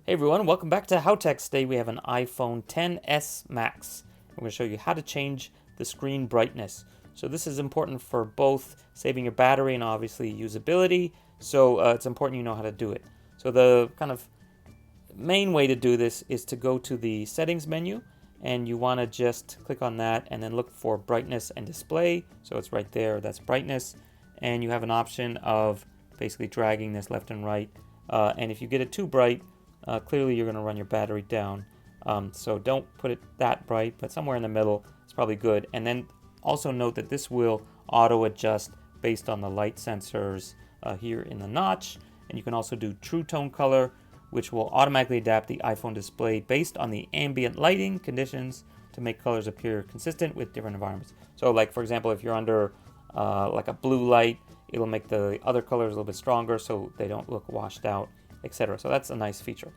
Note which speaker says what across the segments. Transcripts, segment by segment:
Speaker 1: Hey everyone, welcome back to Howtechs. Today we have an iPhone XS Max. I'm going to show you how to change the screen brightness. So this is important for both saving your battery and obviously usability. So it's important you know how to do it. So the kind of main way to do this is to go to the settings menu, and you want to just click on that and then look for brightness and display. So it's right there, that's brightness. And you have an option of basically dragging this left and right. And if you get it too bright, clearly you're going to run your battery down. So don't put it that bright, but somewhere in the middle is probably good. And then also note that this will auto adjust based on the light sensors here in the notch. And you can also do true tone color, which will automatically adapt the iPhone display based on the ambient lighting conditions to make colors appear consistent with different environments. So like, for example, if you're under like a blue light, it'll make the other colors a little bit stronger so they don't look washed out, etc. So that's a nice feature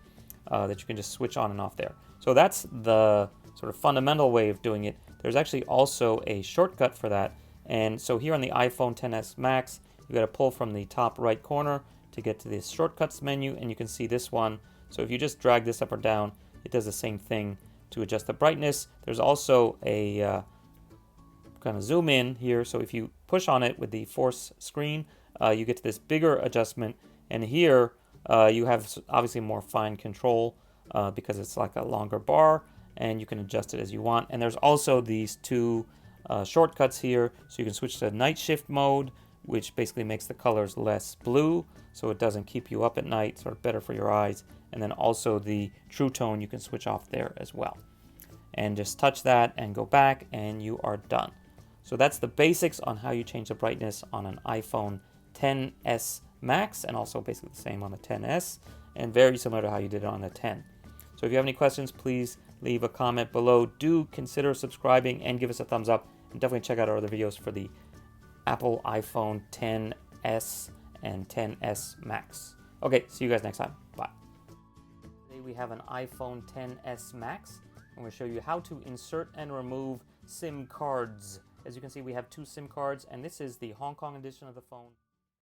Speaker 1: that you can just switch on and off there. So that's the sort of fundamental way of doing it. There's actually also a shortcut for that. And so here on the iPhone XS Max, you got to pull from the top right corner to get to this shortcuts menu, and you can see this one. So if you just drag this up or down, it does the same thing to adjust the brightness. There's also a kind of zoom in here. So if you push on it with the force screen, you get to this bigger adjustment, and here you have obviously more fine control because it's like a longer bar, and you can adjust it as you want. And there's also these two shortcuts here, so you can switch to night shift mode, which basically makes the colors less blue, so it doesn't keep you up at night, sort of better for your eyes. And then also the true tone you can switch off there as well. And just touch that and go back, and you are done. So that's the basics on how you change the brightness on an iPhone XS Max, and also basically the same on the XS, and very similar to how you did it on the 10. So if you have any questions, please leave a comment below. Do consider subscribing and give us a thumbs up, and definitely check out our other videos for the Apple iPhone XS and XS Max. Okay, see you guys next time. Bye. Today we have an iPhone XS Max. I'm going to show you how to insert and remove SIM cards. As you can see, we have two SIM cards, and this is the Hong Kong edition of the phone.